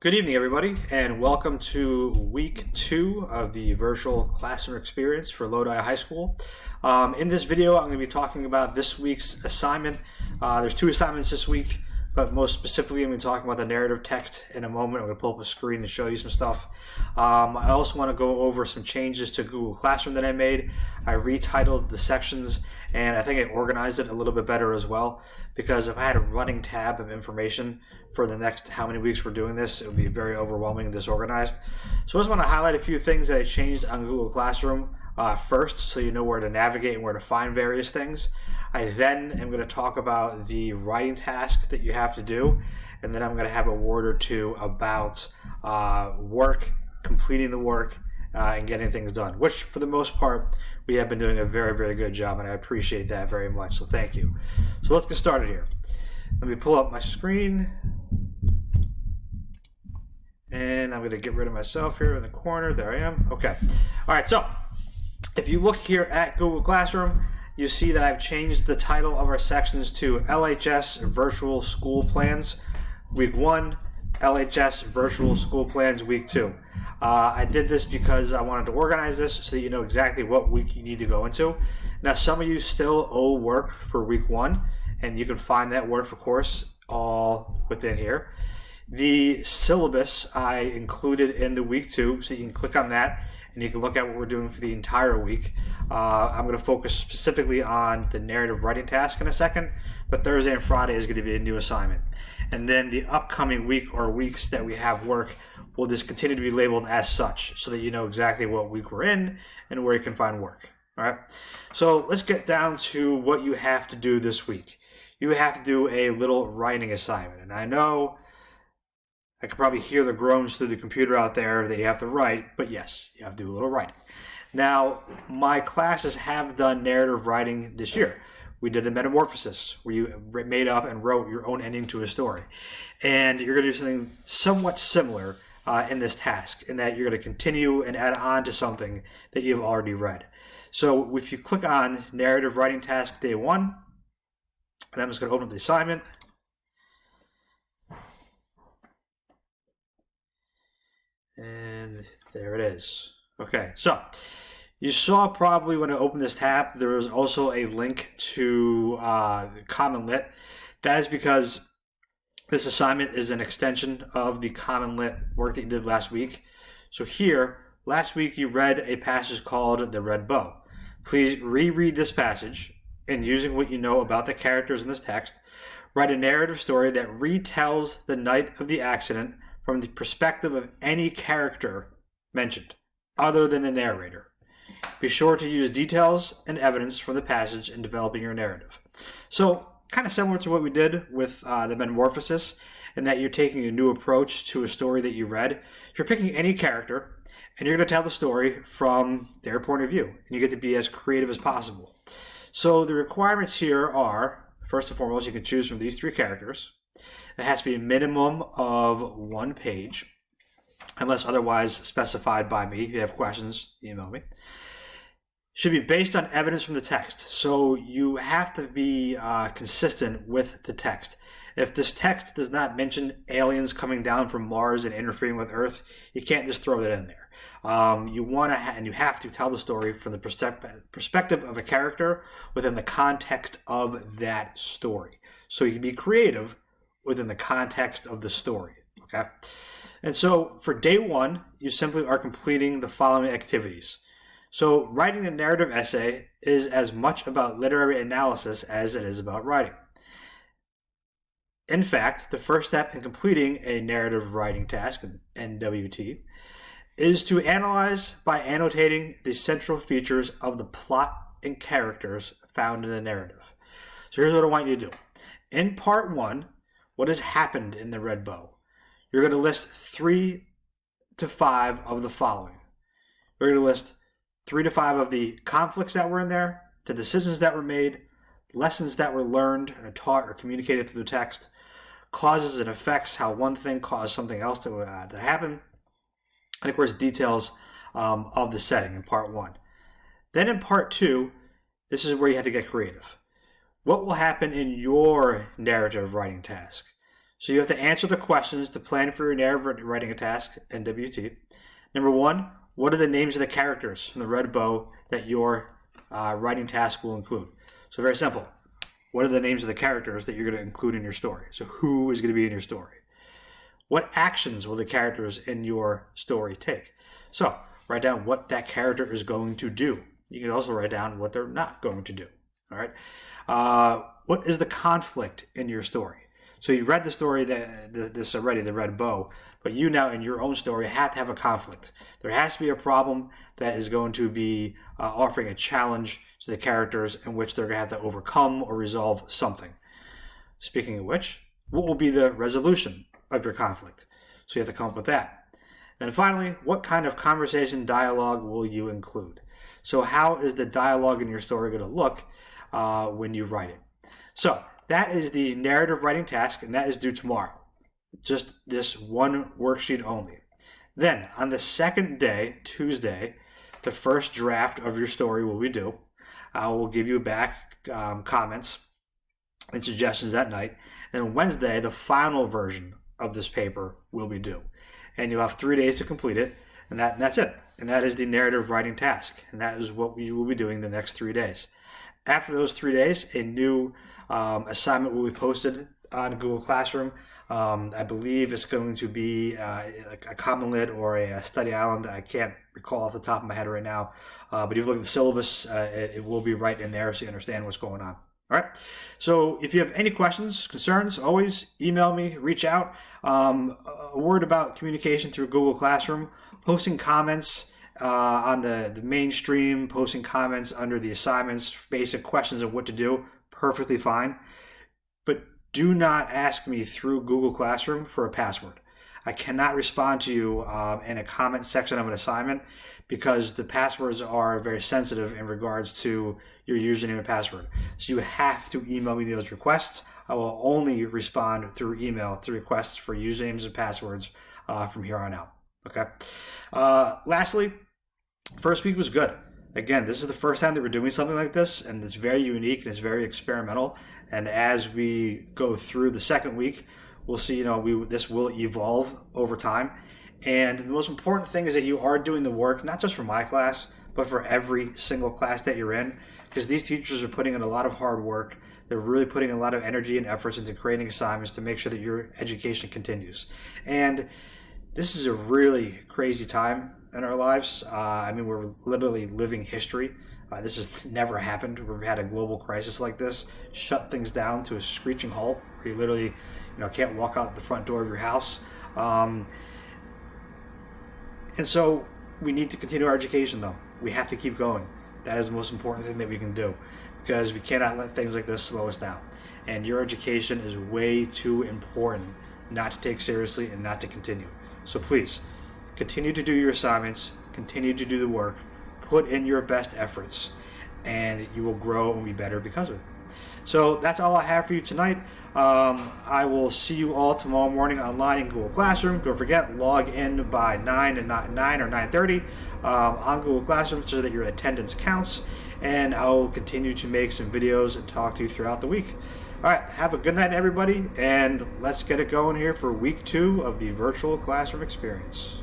Good evening, everybody, and welcome to week 2 of the virtual classroom experience for Lodi High School. In this video, I'm going to be talking about this week's assignment. There's 2 assignments this week, but most specifically, I'm going to be talking about the narrative text in a moment. I'm going to pull up a screen and show you some stuff. I also want to go over some changes to Google Classroom that I made. I retitled the sections, and I think I organized it a little bit better as well, because if I had a running tab of information for the next how many weeks we're doing this, it would be very overwhelming and disorganized. So I just want to highlight a few things that I changed on Google Classroom first, so you know where to navigate and where to find various things. I then am going to talk about the writing task that you have to do, and then I'm going to have a word or two about work, completing the work, and getting things done, which for the most part we have been doing a very, very good job, and I appreciate that very much, so thank you. So let's get started here. Let me pull up my screen, and I'm going to get rid of myself here in the corner. There I am. Okay. All right, so if you look here at Google Classroom, you see that I've changed the title of our sections to LHS Virtual School Plans Week 1, LHS Virtual School Plans Week 2. I did this because I wanted to organize this so that you know exactly what week you need to go into. Now, some of you still owe work for Week 1, and you can find that work, of course, all within here. The syllabus I included in the Week 2, so you can click on that and you can look at what we're doing for the entire week. I'm going to focus specifically on the narrative writing task in a second, but Thursday and Friday is going to be a new assignment. And then the upcoming week or weeks that we have work will just continue to be labeled as such, so that you know exactly what week we're in and where you can find work. All right. So let's get down to what you have to do this week. You have to do a little writing assignment. And I know I could probably hear the groans through the computer out there that you have to write, but yes, you have to do a little writing. Now, my classes have done narrative writing this year. We did the Metamorphosis, where you made up and wrote your own ending to a story. And you're going to do something somewhat similar in this task, in that you're going to continue and add on to something that you've already read. So if you click on Narrative Writing Task Day 1, and I'm just going to open up the assignment. And there it is. Okay, so you saw probably when I opened this tab, there was also a link to Common Lit. That is because this assignment is an extension of the Common Lit work that you did last week. So here, last week you read a passage called The Red Bow. Please reread this passage, and using what you know about the characters in this text, write a narrative story that retells the night of the accident from the perspective of any character mentioned, other than the narrator. Be sure to use details and evidence from the passage in developing your narrative. So, kind of similar to what we did with the Metamorphosis, in that you're taking a new approach to a story that you read. You're picking any character, and you're going to tell the story from their point of view, and you get to be as creative as possible. So the requirements here are, first and foremost, you can choose from these 3 characters. It has to be a minimum of 1 page, unless otherwise specified by me. If you have questions, email me. Should be based on evidence from the text. So you have to be consistent with the text. If this text does not mention aliens coming down from Mars and interfering with Earth, you can't just throw that in there. You want to and you have to tell the story from the perspective of a character within the context of that story. So you can be creative within the context of the story, okay? And so for day 1, you simply are completing the following activities. So writing a narrative essay is as much about literary analysis as it is about writing. In fact, the first step in completing a narrative writing task, NWT, is to analyze by annotating the central features of the plot and characters found in the narrative. So here's what I want you to do. In part 1, what has happened in the Red Bow? You're going to list 3 to 5 of the following. You're going to list 3 to 5 of the conflicts that were in there, the decisions that were made, lessons that were learned or taught or communicated through the text, causes and effects, how one thing caused something else to happen, and of course details of the setting in part 1. Then in part 2, this is where you have to get creative. What will happen in your narrative writing task? So you have to answer the questions to plan for your narrative writing a task, NWT. Number 1, what are the names of the characters from the Red Bow that your writing task will include? So very simple. What are the names of the characters that you're going to include in your story? So who is going to be in your story? What actions will the characters in your story take? So write down what that character is going to do. You can also write down what they're not going to do. All right. What is the conflict in your story? So you read the story, this already, the Red Bow, but you now in your own story have to have a conflict. There has to be a problem that is going to be offering a challenge to the characters in which they're going to have to overcome or resolve something. Speaking of which, what will be the resolution of your conflict? So you have to come up with that. And finally, what kind of conversation dialogue will you include? So how is the dialogue in your story going to look when you write it? So that is the narrative writing task, and that is due tomorrow. Just this one worksheet only. Then, on the second day, Tuesday, the first draft of your story will be due. I will give you back comments and suggestions that night. And Wednesday, the final version of this paper will be due. And you'll have 3 days to complete it, and that's it. And that is the narrative writing task. And that is what you will be doing the next 3 days. After those 3 days, a new assignment will be posted on Google Classroom. I believe it's going to be a Common Lit or a Study Island. I can't recall off the top of my head right now. But if you look at the syllabus, it will be right in there so you understand what's going on. All right. So if you have any questions, concerns, always email me, reach out. A word about communication through Google Classroom, posting comments on the mainstream, posting comments under the assignments, basic questions of what to do, perfectly fine. But do not ask me through Google Classroom for a password. I cannot respond to you in a comment section of an assignment because the passwords are very sensitive in regards to your username and password. So you have to email me those requests. I will only respond through email to requests for usernames and passwords from here on out. Okay. Lastly, first week was good. Again, this is the first time that we're doing something like this, and it's very unique and it's very experimental. And as we go through the second week, we'll see, this will evolve over time. And the most important thing is that you are doing the work, not just for my class, but for every single class that you're in, because these teachers are putting in a lot of hard work. They're really putting a lot of energy and efforts into creating assignments to make sure that your education continues. And this is a really crazy time in our lives. We're literally living history. This has never happened. We've had a global crisis like this, shut things down to a screeching halt, where you literally, can't walk out the front door of your house. And so we need to continue our education, though. We have to keep going. That is the most important thing that we can do, because we cannot let things like this slow us down. And your education is way too important not to take seriously and not to continue. So please, continue to do your assignments, continue to do the work, put in your best efforts, and you will grow and be better because of it. So that's all I have for you tonight. I will see you all tomorrow morning online in Google Classroom. Don't forget, log in by 9 or 9:30 on Google Classroom so that your attendance counts. And I will continue to make some videos and talk to you throughout the week. All right, have a good night, everybody, and let's get it going here for week 2 of the virtual classroom experience.